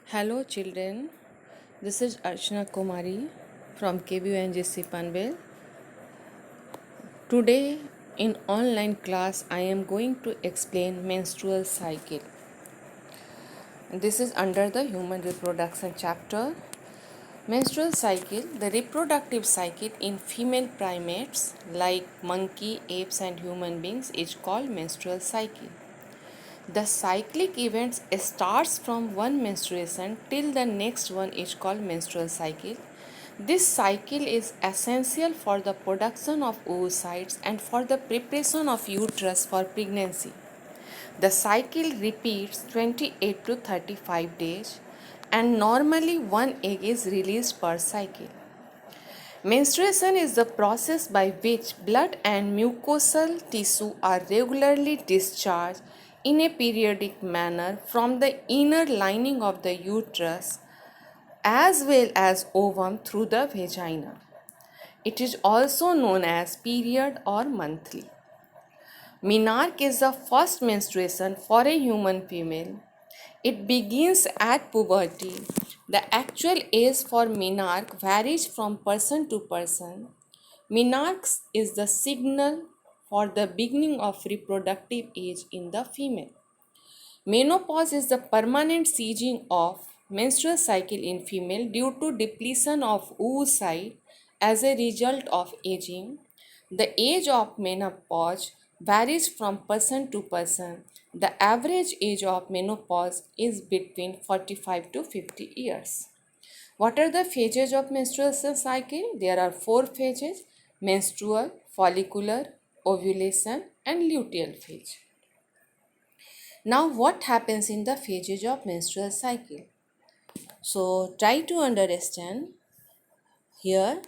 Hello children, this is Archana Kumari from KBUNGC Panvel. Today in online class I am going to explain menstrual cycle. This is under the human reproduction chapter. Menstrual cycle, the reproductive cycle in female primates like monkey, apes and human beings is called menstrual cycle. The cyclic events starts from one menstruation till the next one is called menstrual cycle. This cycle is essential for the production of oocytes and for the preparation of uterus for pregnancy. The cycle repeats 28 to 35 days and normally one egg is released per cycle. Menstruation is the process by which blood and mucosal tissue are regularly discharged in a periodic manner from the inner lining of the uterus as well as ovum through the vagina. It is also known as period or monthly. Menarche is the first menstruation for a human female. It begins at puberty. The actual age for menarche varies from person to person. Menarche is the signal for the beginning of reproductive age in the female. Menopause is the permanent ceasing of menstrual cycle in female due to depletion of oocyte as a result of aging. The age of menopause varies from person to person. The average age of menopause is between 45 to 50 years. What are the phases of menstrual cycle? There are four phases: menstrual, follicular, ovulation, and luteal phase. Now, what happens in the phases of menstrual cycle? So, try to understand here,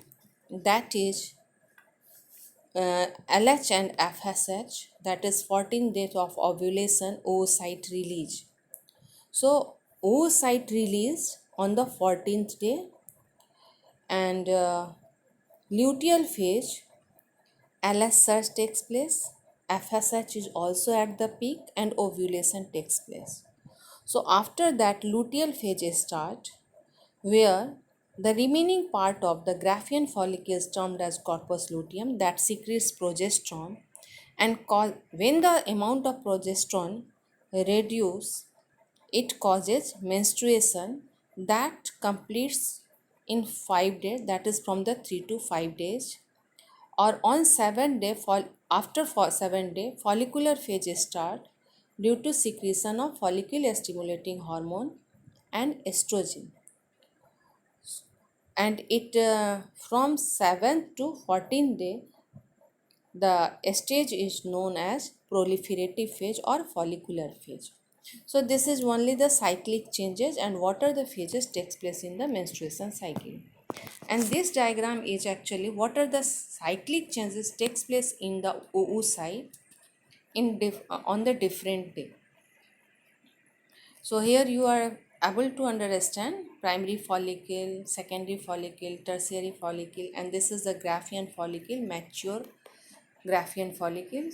that is LH and FSH, that is 14 days of ovulation, oocyte release. So, oocyte release on the 14th day, and luteal phase, LH surge takes place, FSH is also at the peak, and ovulation takes place. So after that, luteal phase start, where the remaining part of the Graafian follicle is termed as corpus luteum that secretes progesterone, and when the amount of progesterone reduces, it causes menstruation that completes in 5 days, that is from the 3 to 5 days, or on 7th day. After 7th day, follicular phase start due to secretion of follicle stimulating hormone and estrogen, and it from 7th to 14th day, the stage is known as proliferative phase or follicular phase. So this is only the cyclic changes and what are the phases takes place in the menstruation cycle. And this diagram is actually what are the cyclic changes takes place in the oocyte on the different day. So here you are able to understand primary follicle, secondary follicle, tertiary follicle, and this is the Graafian follicle, mature Graafian follicle.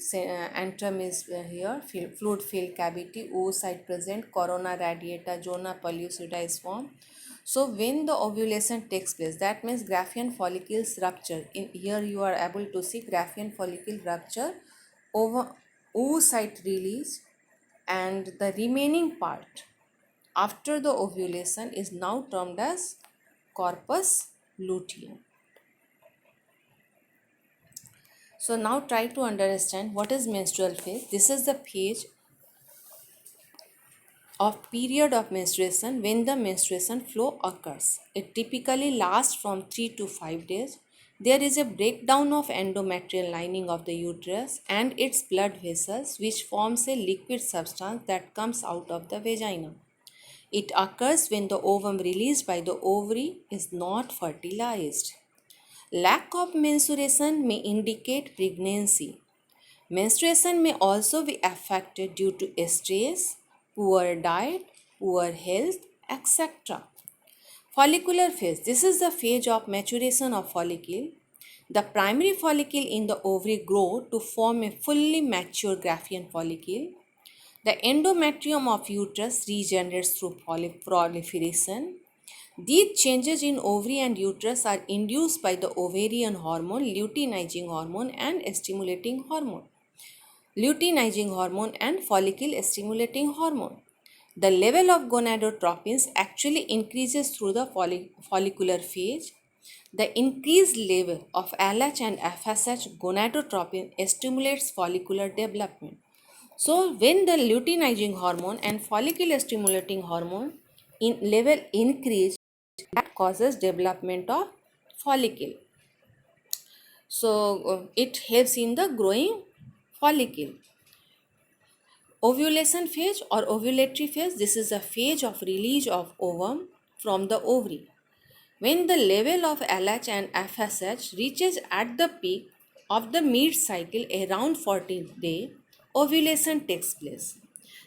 Antrum is here, fluid filled cavity, oocyte present, corona radiata, zona pellucida is formed. So when the ovulation takes place, that means Graafian follicles rupture. In here you are able to see Graafian follicle rupture, over oocyte release, and the remaining part after the ovulation is now termed as corpus luteum. So now try to understand what is menstrual phase. This is the phase of period of menstruation when the menstruation flow occurs. It typically lasts from 3 to 5 days. There is a breakdown of endometrial lining of the uterus and its blood vessels, which forms a liquid substance that comes out of the vagina. It occurs when the ovum released by the ovary is not fertilized. Lack of menstruation may indicate pregnancy. Menstruation may also be affected due to stress, poor diet, poor health, etc. Follicular phase. This is the phase of maturation of follicle. The primary follicle in the ovary grow to form a fully mature Graafian follicle. The endometrium of uterus regenerates through proliferation. These changes in ovary and uterus are induced by the ovarian hormone, luteinizing hormone, and stimulating hormone. Luteinizing hormone and follicle stimulating hormone. The level of gonadotropins actually increases through the follicular phase. The increased level of LH and FSH gonadotropin stimulates follicular development. So, when the luteinizing hormone and follicle stimulating hormone in level increase, that causes development of follicle. So, it helps in the growing follicle. Ovulation phase or ovulatory phase, this is a phase of release of ovum from the ovary. When the level of LH and FSH reaches at the peak of the mid-cycle around 14th day, ovulation takes place.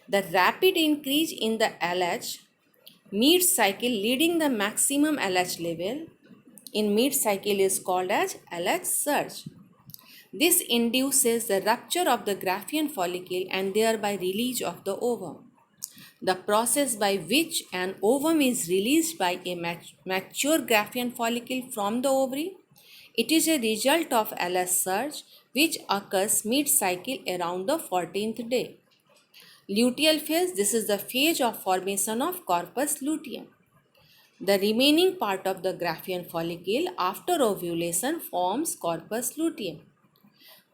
The rapid increase in the LH mid-cycle leading the maximum LH level in mid-cycle is called as LH surge. This induces the rupture of the Graafian follicle and thereby release of the ovum. The process by which an ovum is released by a mature Graafian follicle from the ovary, it is a result of LH surge which occurs mid-cycle around the 14th day. Luteal phase, this is the phase of formation of corpus luteum. The remaining part of the Graafian follicle after ovulation forms corpus luteum.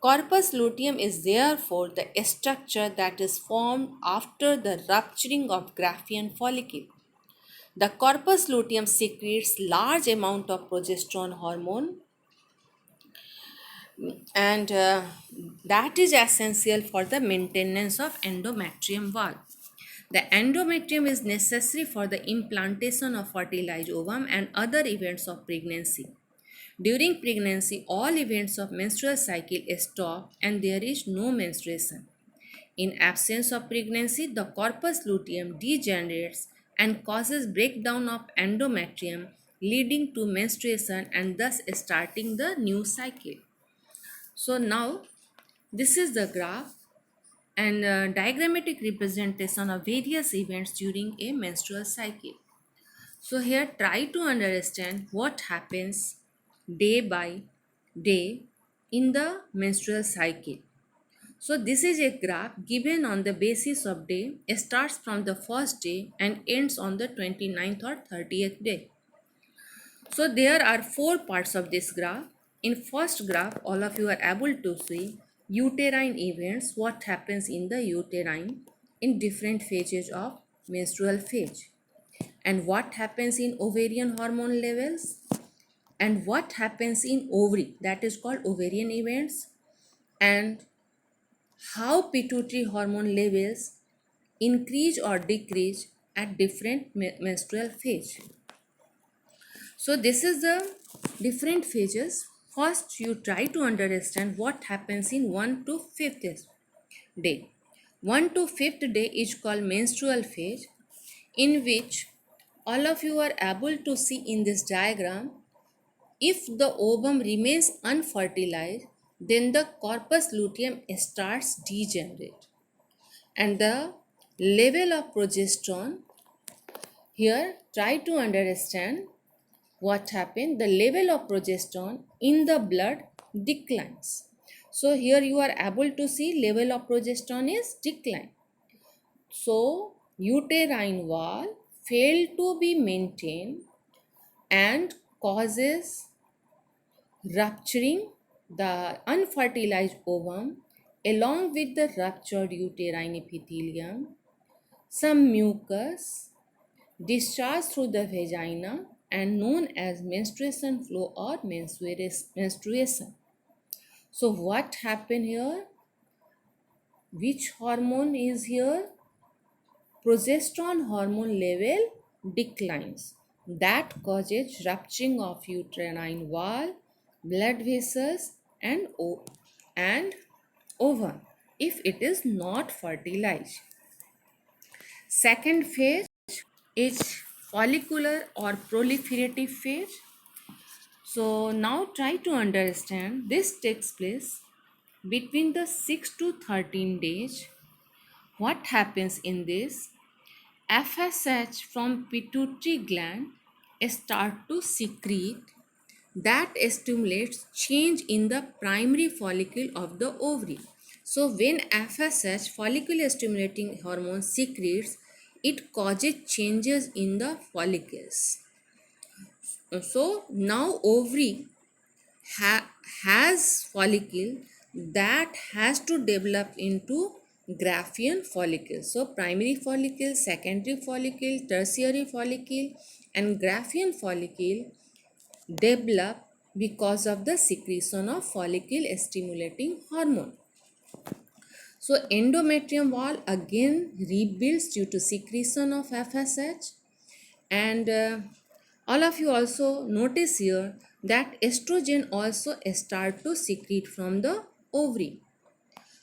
Corpus luteum is therefore the structure that is formed after the rupturing of Graafian follicle. The corpus luteum secretes large amount of progesterone hormone and that is essential for the maintenance of endometrium wall. The endometrium is necessary for the implantation of fertilized ovum and other events of pregnancy. During pregnancy, all events of menstrual cycle stop and there is no menstruation. In absence of pregnancy, the corpus luteum degenerates and causes breakdown of endometrium, leading to menstruation and thus starting the new cycle. So now this is the graph and diagrammatic representation of various events during a menstrual cycle. So here try to understand what happens day by day in the menstrual cycle. So this is a graph given on the basis of day, starts from the first day and ends on the 29th or 30th day. So there are four parts of this graph. In first graph, all of you are able to see uterine events, what happens in the uterine in different phases of menstrual phase, and what happens in ovarian hormone levels, and what happens in ovary, that is called ovarian events, and how pituitary hormone levels increase or decrease at different menstrual phase. So this is the different phases. First, you try to understand what happens in 1 to 5th day. 1 to 5th day is called menstrual phase, in which all of you are able to see in this diagram, if the ovum remains unfertilized, then the corpus luteum starts degenerate and the level of progesterone, here try to understand what happened. The level of progesterone in the blood declines. So here you are able to see level of progesterone is declined. So uterine wall failed to be maintained and causes rupturing the unfertilized ovum along with the ruptured uterine epithelium. Some mucus discharged through the vagina and known as menstruation flow or menstruation. So what happened here? Which hormone is here? Progesterone hormone level declines. That causes rupturing of uterine wall, blood vessels and ovum if it is not fertilized. Second phase is follicular or proliferative phase. So now try to understand, this takes place between the 6 to 13 days what happens in this? FSH from pituitary gland start to secrete that stimulates change in the primary follicle of the ovary. So when FSH, follicle stimulating hormone, secretes, it causes changes in the follicles. So now ovary has follicle that has to develop into Graafian follicle. So primary follicle, secondary follicle, tertiary follicle, and Graafian follicle develop because of the secretion of follicle stimulating hormone. So endometrium wall again rebuilds due to secretion of FSH, and all of you also notice here that estrogen also start to secrete from the ovary.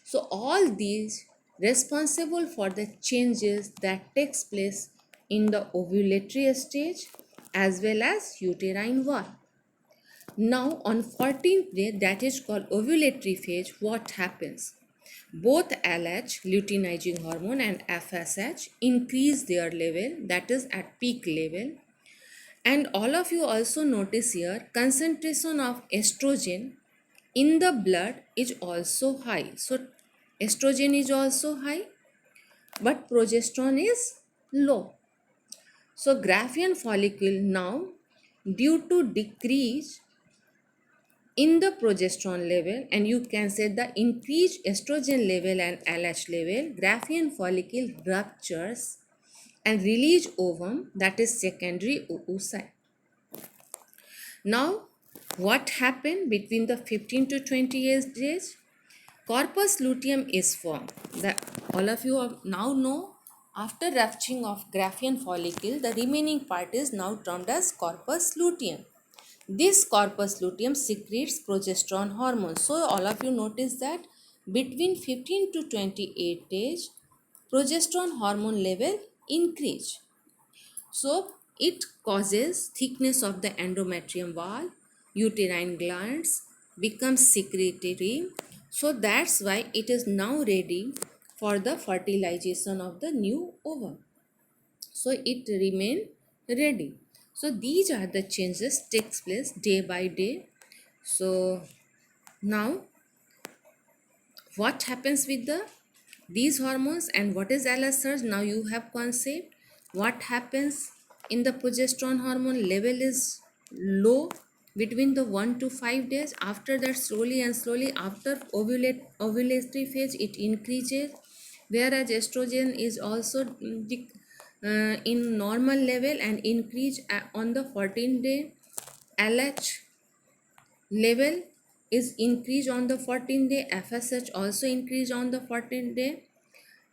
So all these responsible for the changes that takes place in the ovulatory stage as well as uterine wall. Now on 14th day, that is called ovulatory phase, what happens? Both LH, luteinizing hormone, and FSH increase their level, that is at peak level. And all of you also notice here concentration of estrogen in the blood is also high. So estrogen is also high, but progesterone is low. So Graafian follicle now, due to decrease in the progesterone level, and you can say the increased estrogen level and LH level, Graafian follicle ruptures and release ovum, that is secondary oocyte. Now, what happened between the 15 to 20 years age? Corpus luteum is formed. All of you now know, after rupturing of Graafian follicle, the remaining part is now termed as corpus luteum. This corpus luteum secretes progesterone hormone. So all of you notice that between 15 to 28 age, progesterone hormone level increase. So it causes thickness of the endometrium wall, uterine glands become secretory. So that's why it is now ready for the fertilization of the new ovum. So it remain ready. So these are the changes takes place day by day. So now what happens with these hormones and what is LH surge? Now you have concept. What happens in the progesterone hormone level is low between the 1 to 5 days. After that, slowly and slowly, after ovulatory phase, it increases, whereas estrogen is also in normal level and increase on the 14th day. LH level is increased on the 14th day. FSH also increased on the 14th day,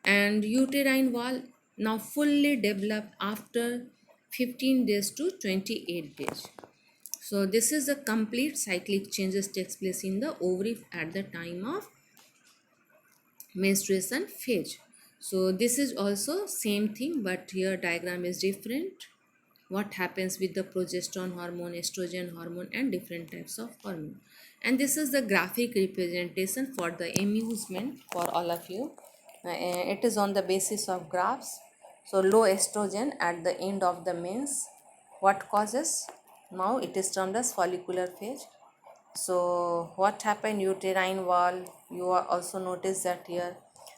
and uterine wall now fully developed after 15 days to 28 days. So this is the complete cyclic changes takes place in the ovary at the time of menstruation phase. So this is also same thing, but here diagram is different. What happens with the progesterone hormone, estrogen hormone, and different types of hormone. And this is the graphic representation for the amusement for all of you. It is on the basis of graphs. So low estrogen at the end of the mens, what causes? Now it is termed as follicular phase. So what happened? Uterine wall, you are also notice that here.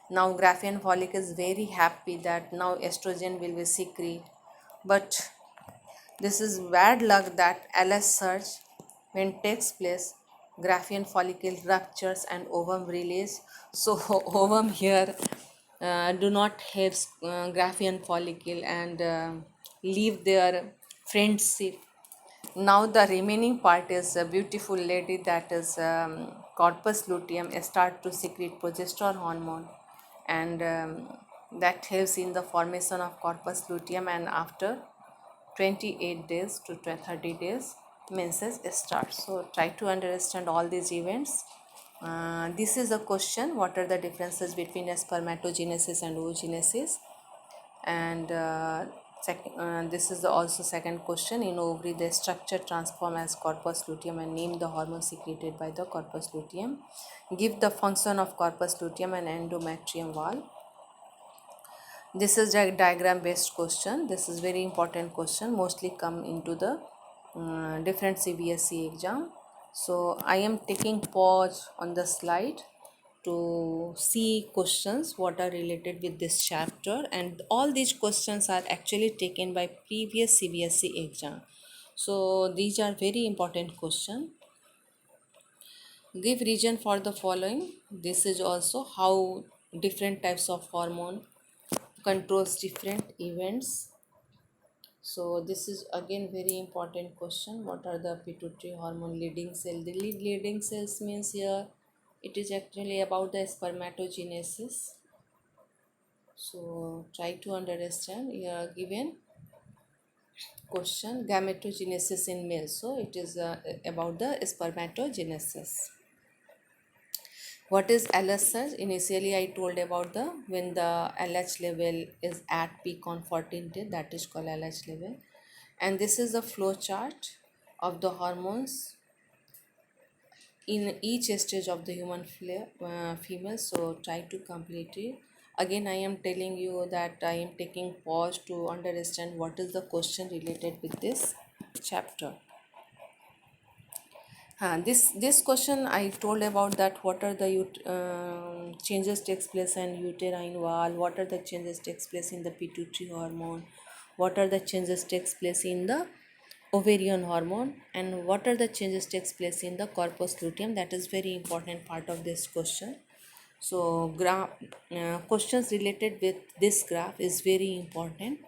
Now Graafian follicle is very happy that now estrogen will be secreted, but this is bad luck that LH surge when takes place, Graafian follicle ruptures and ovum release. So ovum here do not have Graafian follicle and leave their friendship. Now the remaining part is a beautiful lady, that is corpus luteum start to secrete progesterone hormone, and that helps in the formation of corpus luteum, and after 28 days to 30 days menses start. So try to understand all these events. This is a question: what are the differences between spermatogenesis and oogenesis? And this is also second question: in ovary the structure transform as corpus luteum, and name the hormone secreted by the corpus luteum. Give the function of corpus luteum and endometrium wall. This is a diagram based question. This is very important question, mostly come into the different CBSE exam. So I am taking pause on the slide to see questions what are related with this chapter, and all these questions are actually taken by previous CBSE exam. So these are very important question. Give reason for the following. This is also how different types of hormone controls different events. So this is again very important question. What are the pituitary hormone leading cell? The leading cells means here it is actually about the spermatogenesis. So try to understand. Here given question gametogenesis in males. So it is about the spermatogenesis. What is LH surge? Initially, I told about the when the LH level is at peak on 14th day, that is called LH level. And this is the flow chart of the hormones in each stage of the human female. So try to complete it. Again, I am telling you that I am taking pause to understand what is the question related with this chapter. This question I told about that what are the changes takes place in uterine wall, what are the changes takes place in the pituitary hormone, what are the changes takes place in the ovarian hormone, and what are the changes takes place in the corpus luteum. That is very important part of this question. So questions related with this graph is very important.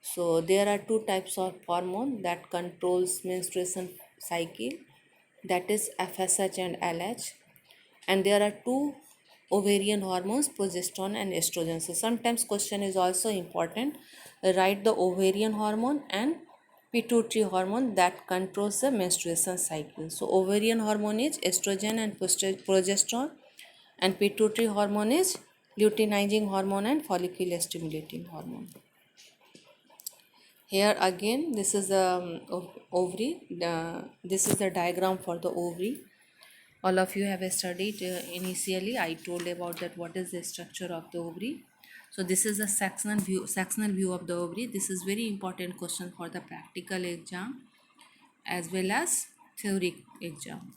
So there are two types of hormone that controls menstruation cycle, that is FSH and LH, and there are two ovarian hormones, progesterone and estrogen. So sometimes question is also important. Write the ovarian hormone and pituitary hormone that controls the menstruation cycle. So ovarian hormone is estrogen and progesterone, and pituitary hormone is luteinizing hormone and follicle stimulating hormone. Here again, this is the ovary. This is the diagram for the ovary. All of you have studied initially. I told about that what is the structure of the ovary. So this is a sectional view of the ovary. This is very important question for the practical exam as well as theory exam.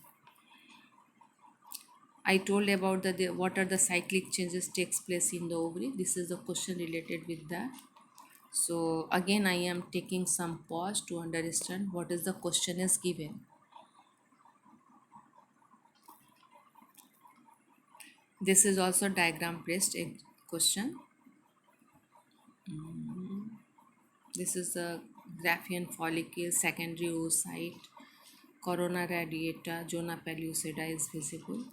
I told about what are the cyclic changes takes place in the ovary. This is the question related with that. So again, I am taking some pause to understand what is the question is given. This is also diagram based question. This is the Graafian follicle, secondary oocyte, corona radiata, zona pellucida is visible.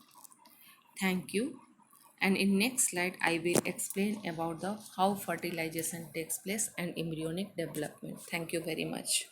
Thank you. And in next slide, I will explain about the how fertilization takes place and embryonic development. Thank you very much.